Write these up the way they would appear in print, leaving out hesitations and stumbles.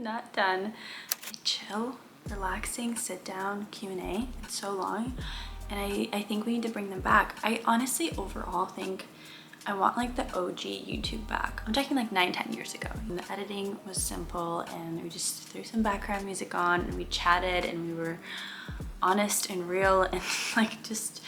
am not done. Chill, relaxing, sit down Q&A. It's so long, and I think we need to bring them back. I honestly overall think I want like the OG YouTube back. I'm talking like 9-10 years ago. And the editing was simple and we just threw some background music on and we chatted and we were honest and real and like just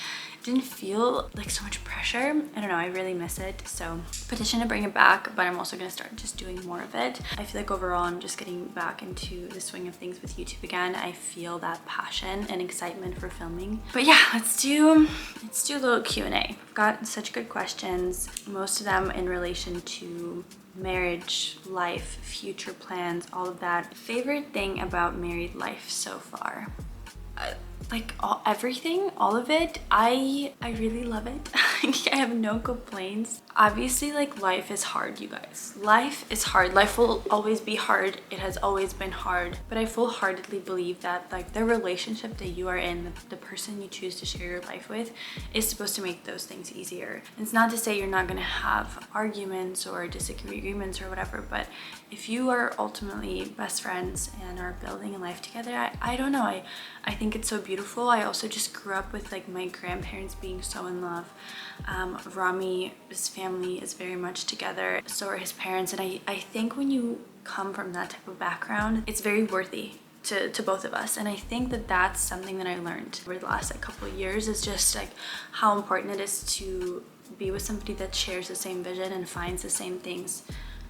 didn't feel like so much pressure. I don't know, I really miss it. So petition to bring it back, but I'm also gonna start just doing more of it. I feel like overall I'm just getting back into the swing of things with YouTube again. I feel that passion and excitement for filming. But yeah, let's do a little Q&A. I've got such good questions, most of them in relation to marriage, life, future plans, all of that. Favorite thing about married life so far? Like everything, all of it. I really love it. I have no complaints. Obviously, like, life is hard, you guys. Life is hard. Life will always be hard. It has always been hard. But I full-heartedly believe that like the relationship that you are in, the person you choose to share your life with, is supposed to make those things easier. And it's not to say you're not gonna have arguments or disagreements or whatever, but if you are ultimately best friends and are building a life together, I don't know, I think it's so beautiful. I also just grew up with like my grandparents being so in love. Rami's family is very much together, so are his parents, and I think when you come from that type of background, it's very worthy to both of us. And I think that that's something that I learned over the last like couple of years, is just like how important it is to be with somebody that shares the same vision and finds the same things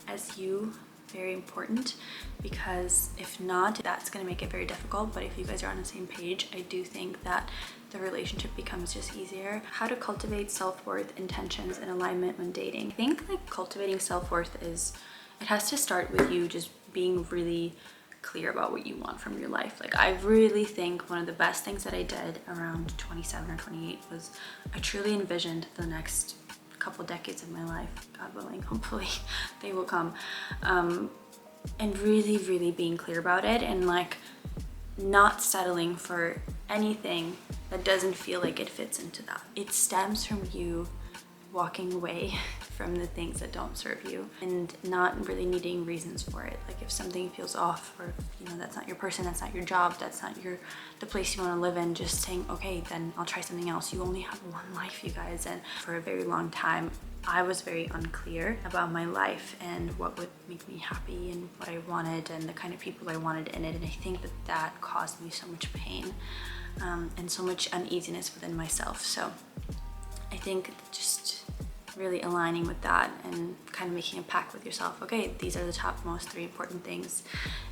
as you. Very important, because if not, that's going to make it very difficult. But if you guys are on the same page, I do think that the relationship becomes just easier. How to cultivate self-worth, intentions, and alignment when dating. I think like cultivating self-worth it has to start with you just being really clear about what you want from your life. Like, I really think one of the best things that I did around 27 or 28 was I truly envisioned the next couple decades of my life, God willing, hopefully they will come, and really being clear about it, and like not settling for anything that doesn't feel like it fits into that. It stems from you walking away from the things that don't serve you and not really needing reasons for it. Like if something feels off, or you know that's not your person, that's not your job, that's not the place you want to live in, just saying, okay, then I'll try something else. You only have one life, you guys. And for a very long time I was very unclear about my life and what would make me happy and what I wanted and the kind of people I wanted in it. And I think that caused me so much pain and so much uneasiness within myself. So I think just really aligning with that and kind of making a pact with yourself. Okay, these are the top most 3 important things,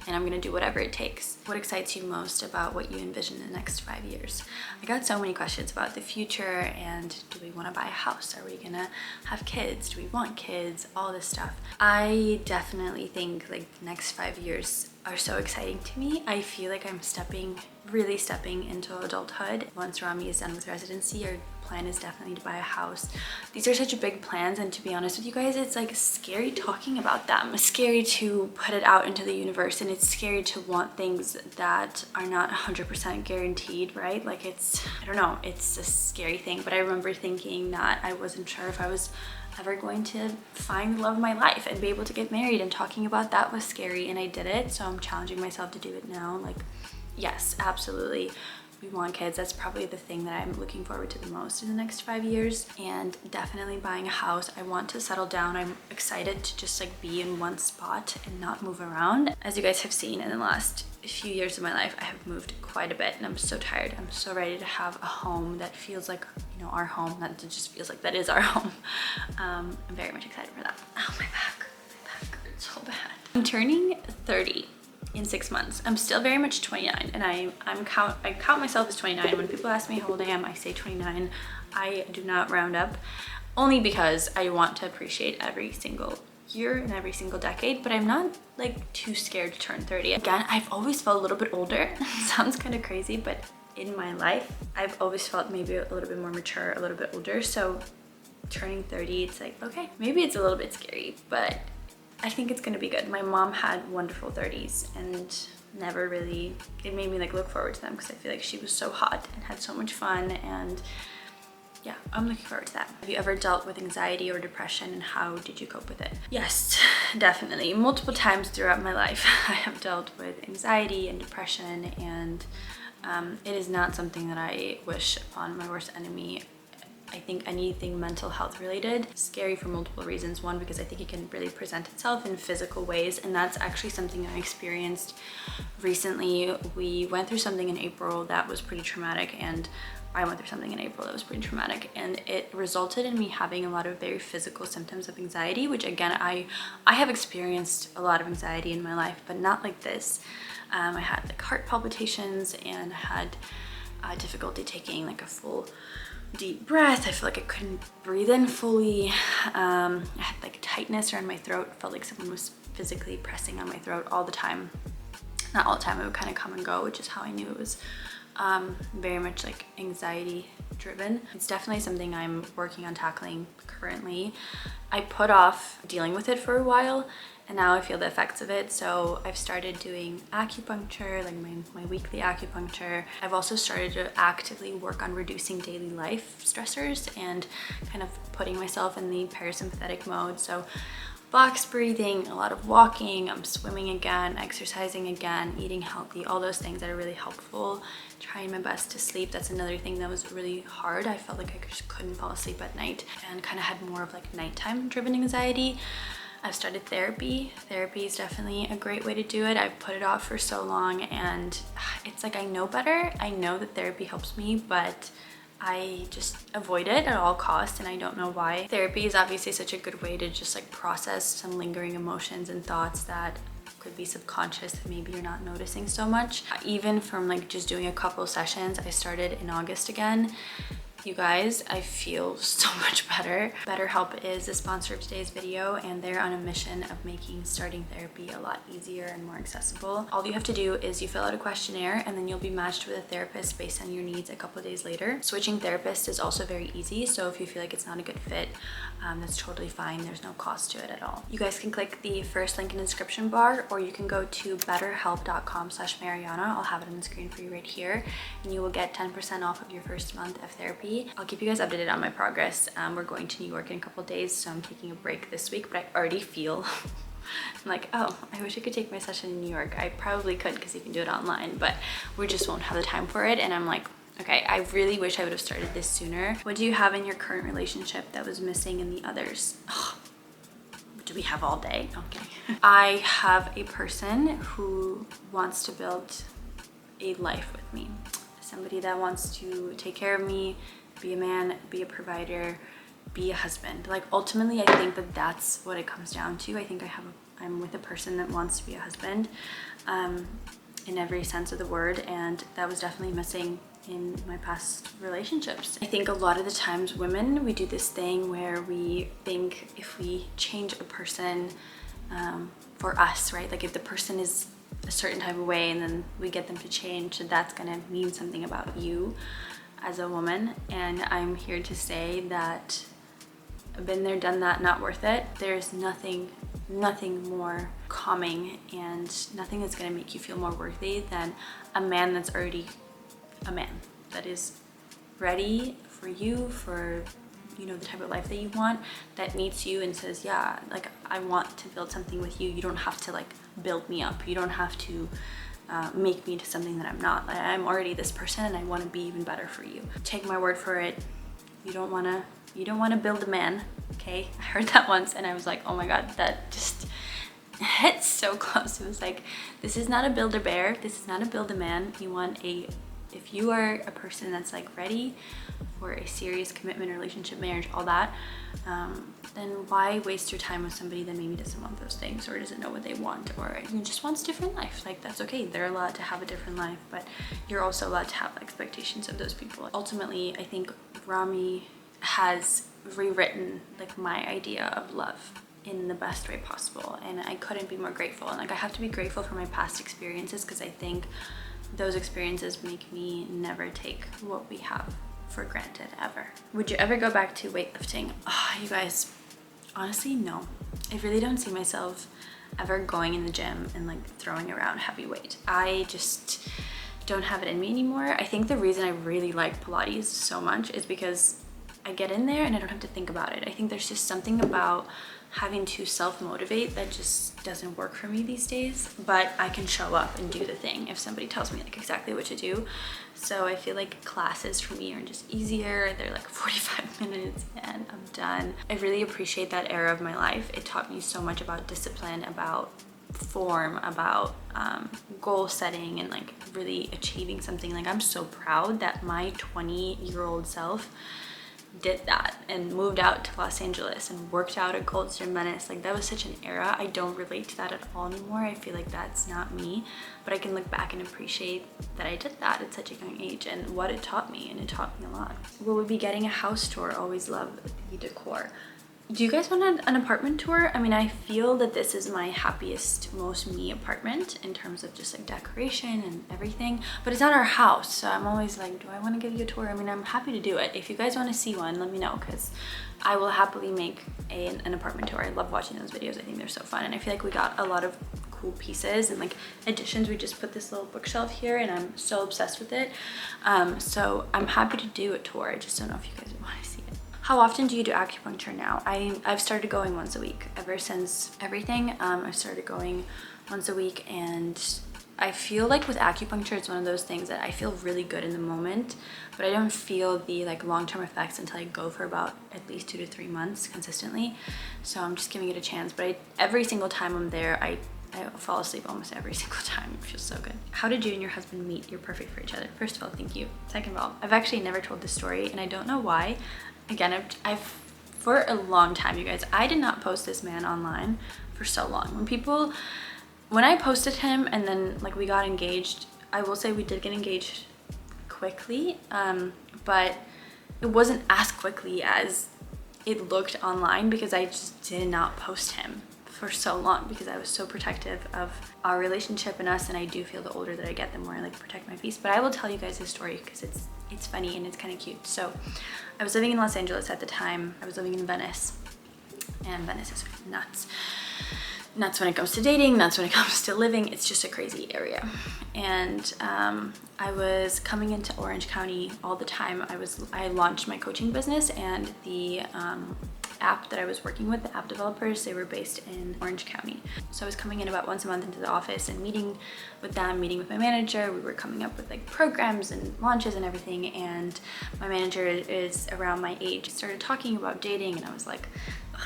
and I'm gonna do whatever it takes. What excites you most about what you envision in the next 5 years? I got so many questions about the future, and do we want to buy a house? Are we gonna have kids? Do we want kids? All this stuff. I definitely think like the next 5 years are so exciting to me. I feel like I'm really stepping into adulthood. Once Rami is done with residency, our plan is definitely to buy a house. These are such big plans, and to be honest with you guys, it's like scary talking about them. It's scary to put it out into the universe, and it's scary to want things that are not 100% guaranteed, right? Like I don't know, it's a scary thing. But I remember thinking that I wasn't sure if I was ever going to find the love of my life and be able to get married, and talking about that was scary, and I did it. So I'm challenging myself to do it now. Like, yes, absolutely, we want kids. That's probably the thing that I'm looking forward to the most in the next 5 years. And definitely buying a house. I want to settle down. I'm excited to just like be in one spot and not move around. As you guys have seen in the last few years of my life, I have moved quite a bit, and I'm so tired. I'm so ready to have a home that feels like, you know, our home, that just feels like that is our home. I'm very much excited for that. Oh, my back hurts so bad. I'm turning 30 in 6 months. I'm still very much 29, and I count myself as 29. When people ask me how old I am, I say 29. I do not round up, only because I want to appreciate every single year and every single decade, but I'm not like too scared to turn 30. Again, I've always felt a little bit older. Sounds kind of crazy, but in my life, I've always felt maybe a little bit more mature, a little bit older. So turning 30, it's like, okay, maybe it's a little bit scary, but I think it's gonna be good. My mom had wonderful 30s and never really, it made me like look forward to them, because I feel like she was so hot and had so much fun, and yeah, I'm looking forward to that. Have you ever dealt with anxiety or depression, and how did you cope with it? Yes, definitely. Multiple times throughout my life, I have dealt with anxiety and depression, and it is not something that I wish upon my worst enemy. I think anything mental health related is scary for multiple reasons. One, because I think it can really present itself in physical ways, and that's actually something I experienced recently. We went through something in April that was pretty traumatic, and I went through something in April that was pretty traumatic, and it resulted in me having a lot of very physical symptoms of anxiety, which again, I have experienced a lot of anxiety in my life, but not like this. I had like heart palpitations, and I had difficulty taking like a full deep breath. I feel like I couldn't breathe in fully. I had like tightness around my throat. Felt like someone was physically pressing on my throat all the time. Not all the time, it would kind of come and go, which is how I knew it was very much like anxiety driven. It's definitely something I'm working on tackling currently. I put off dealing with it for a while, and now I feel the effects of it. So I've started doing acupuncture, like my weekly acupuncture. I've also started to actively work on reducing daily life stressors and kind of putting myself in the parasympathetic mode. So box breathing, a lot of walking, I'm swimming again, exercising again, eating healthy, all those things that are really helpful. Trying my best to sleep. That's another thing that was really hard. I felt like I just couldn't fall asleep at night, and kind of had more of like nighttime driven anxiety. I've started therapy. Therapy is definitely a great way to do it. I've put it off for so long, and it's like I know better. I know that therapy helps me, but I just avoid it at all costs, and I don't know why. Therapy is obviously such a good way to just like process some lingering emotions and thoughts that could be subconscious that maybe you're not noticing so much. Even from like just doing a couple sessions, I started in August again. You guys, I feel so much better. BetterHelp is the sponsor of today's video, and they're on a mission of making starting therapy a lot easier and more accessible. All you have to do is you fill out a questionnaire, and then you'll be matched with a therapist based on your needs a couple of days later. Switching therapists is also very easy, so if you feel like it's not a good fit, that's totally fine. There's no cost to it at all. You guys can click the first link in the description bar, or you can go to betterhelp.com/Mariana. I'll have it on the screen for you right here, and you will get 10% off of your first month of therapy. I'll keep you guys updated on my progress. We're going to New York in a couple days, so I'm taking a break this week, but I already feel I'm like, oh, I wish I could take my session in New York. I probably could, because you can do it online, but we just won't have the time for it. And I'm like, okay, I really wish I would have started this sooner. What do you have in your current relationship that was missing in the others? Oh, do we have all day? Okay. I have a person who wants to build a life with me. Somebody that wants to take care of me, be a man, be a provider, be a husband. Like ultimately, I think that that's what it comes down to. I think I'm with a person that wants to be a husband in every sense of the word, and that was definitely missing in my past relationships. I think a lot of the times women, we do this thing where we think if we change a person for us, right? Like if the person is a certain type of way and then we get them to change, so that's gonna mean something about you as a woman. And I'm here to say that I've been there, done that, not worth it. There's nothing more calming and nothing that's gonna make you feel more worthy than a man that's already a man, that is ready for you, for you know, the type of life that you want, that meets you and says, yeah, like I want to build something with you. You don't have to like build me up. You don't have to make me into something that I'm not. Like, I'm already this person, and I want to be even better for you. Take my word for it. You don't want to build a man. Okay, I heard that once, and I was like, oh my god, that just hits so close. It was like, this is not a build a bear. This is not a build a man. If you are a person that's like ready for a serious commitment, relationship, marriage, all that, then why waste your time with somebody that maybe doesn't want those things, or doesn't know what they want, or just wants a different life? Like, that's okay. They're allowed to have a different life, but you're also allowed to have expectations of those people. Ultimately, I think Rami has rewritten like my idea of love in the best way possible, and I couldn't be more grateful. And like, I have to be grateful for my past experiences, because I think those experiences make me never take what we have for granted, ever. Would you ever go back to weightlifting? Oh, you guys, honestly, no. I really don't see myself ever going in the gym and like throwing around heavy weight. I just don't have it in me anymore. I think the reason I really like Pilates so much is because I get in there and I don't have to think about it. I think there's just something about having to self-motivate that just doesn't work for me these days, but I can show up and do the thing if somebody tells me like exactly what to do. So I feel like classes for me are just easier. They're like 45 minutes and I'm done. I really appreciate that era of my life. It taught me so much about discipline, about form, about goal setting, and like really achieving something. Like I'm so proud that my 20-year-old self did that and moved out to Los Angeles and worked out at Gold's Gym Menace. Like that was such an era. I don't relate to that at all anymore. I feel like that's not me, but I can look back and appreciate that I did that at such a young age and what it taught me, and it taught me a lot. Will we be getting a house tour? Always love the decor. Do you guys want an apartment tour? I mean, I feel that this is my happiest, most me apartment in terms of just like decoration and everything, but it's not our house. So I'm always like, do I want to give you a tour? I mean, I'm happy to do it. If you guys want to see one, let me know, because I will happily make an apartment tour. I love watching those videos. I think they're so fun. And I feel like we got a lot of cool pieces and like additions. We just put this little bookshelf here and I'm so obsessed with it. So I'm happy to do a tour. I just don't know if you guys want to see it. How often do you do acupuncture now? I've started going once a week. Ever since everything, I've started going once a week, and I feel like with acupuncture, it's one of those things that I feel really good in the moment, but I don't feel the like long-term effects until I go for about at least 2 to 3 months consistently. So I'm just giving it a chance, but every single time I'm there, I fall asleep almost every single time. It feels so good. How did you and your husband meet? You're perfect for each other. First of all, thank you. Second of all, I've actually never told this story and I don't know why. Again, I've for a long time, you guys, I did not post this man online for so long. When I posted him and then like we got engaged, I will say we did get engaged quickly, but it wasn't as quickly as it looked online because I just did not post him for so long because I was so protective of our relationship and us, and I do feel the older that I get, the more I like protect my peace. But I will tell you guys his story because it's funny and it's kind of cute. So I was living in Los Angeles at the time. I was living in Venice, and Venice is nuts. Nuts when it comes to dating, nuts when it comes to living. It's just a crazy area. And I was coming into Orange County all the time. I launched my coaching business, and the app that I was working with, the app developers, they were based in Orange County. So I was coming in about once a month into the office and meeting with them, meeting with my manager. We were coming up with like programs and launches and everything. And my manager is around my age. He started talking about dating, and I was like,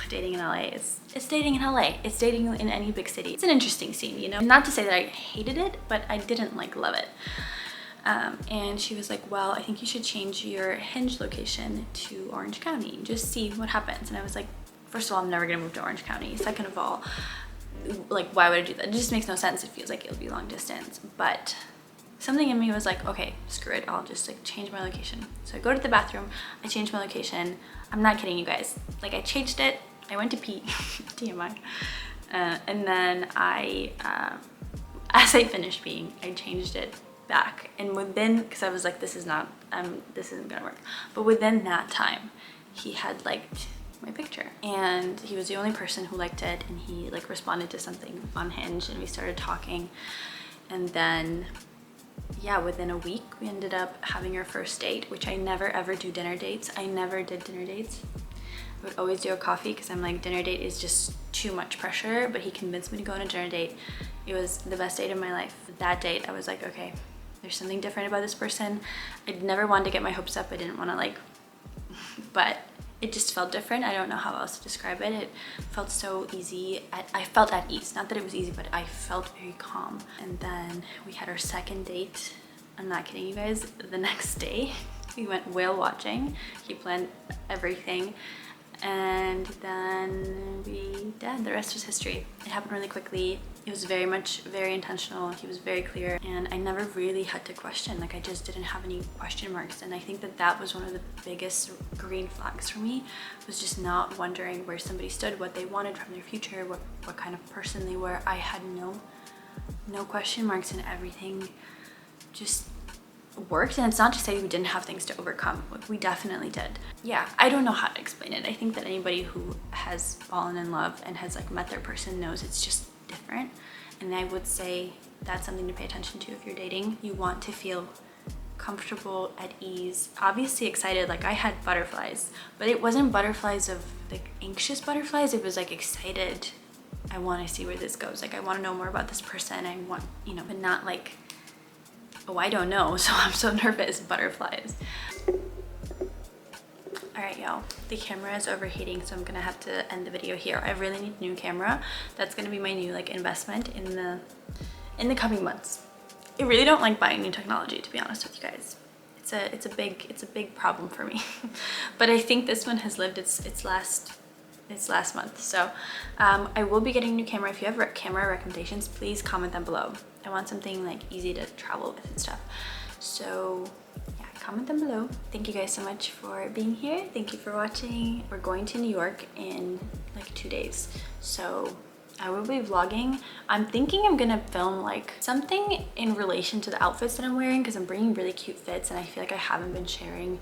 dating in LA, it's dating in LA. It's dating in any big city. It's an interesting scene, you know? Not to say that I hated it, but I didn't like love it. And she was like, well, I think you should change your Hinge location to Orange County. Just see what happens. And I was like, first of all, I'm never gonna move to Orange County. Second of all, like, why would I do that? It just makes no sense. It feels like it'll be long distance. But something in me was like, okay, screw it. I'll just like change my location. So I go to the bathroom, I change my location. I'm not kidding you guys. Like I changed it, I went to pee, TMI. And then as I finished peeing, I changed it back. And within, because I was like, this isn't gonna work. But within that time, he had liked my picture. And he was the only person who liked it. And he like responded to something on Hinge, and we started talking. And then yeah, within a week, we ended up having our first date, which I never ever do dinner dates. I never did dinner dates. I would always do a coffee because I'm like, dinner date is just too much pressure, but he convinced me to go on a dinner date. It was the best date of my life. That date, I was like, okay, there's something different about this person. I never wanted to get my hopes up. I didn't want to like, but it just felt different. I don't know how else to describe it. It felt so easy. I felt at ease. Not that it was easy, but I felt very calm. And then we had our second date. I'm not kidding you guys. The next day, we went whale watching. He planned everything. And then we did. The rest was history. It happened really quickly. It was very intentional. He was very clear, and I never really had to question. Like I just didn't have any question marks. And I think that was one of the biggest green flags for me, was just not wondering where somebody stood, what they wanted from their future, what kind of person they were. I had no question marks, and everything just worked. And it's not to say we didn't have things to overcome. Like we definitely did. Yeah, I don't know how to explain it. I think that anybody who has fallen in love and has like met their person knows it's just different. And I would say that's something to pay attention to if you're dating. You want to feel comfortable, at ease, obviously excited. Like I had butterflies, but it wasn't butterflies of like anxious butterflies. It was like excited. I want to see where this goes. Like I want to know more about this person. I want, you know, but not like, oh, I don't know. So I'm so nervous, butterflies. All right, y'all, the camera is overheating, so I'm gonna have to end the video here. I really need a new camera. That's gonna be my new like investment in the coming months. I really don't like buying new technology, to be honest with you guys. It's a big problem for me. But I think this one has lived its last month. So I will be getting a new camera. If you have camera recommendations, please comment them below. I want something like easy to travel with and stuff. So yeah, comment them below. Thank you guys so much for being here. Thank you for watching. We're going to New York in like 2 days, so I will be vlogging. I'm thinking I'm gonna film like something in relation to the outfits that I'm wearing, because I'm bringing really cute fits and I feel like I haven't been sharing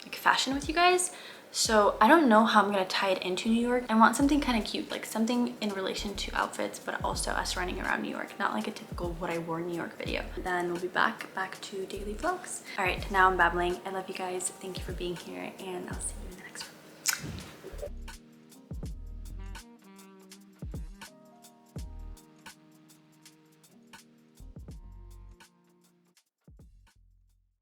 like fashion with you guys. So I don't know how I'm gonna tie it into New York. I want something kind of cute, like something in relation to outfits, but also us running around New York, not like a typical what I wore in New York video. Then we'll be back to daily vlogs. All right, now I'm babbling. I love you guys. Thank you for being here, and I'll see you in the next one.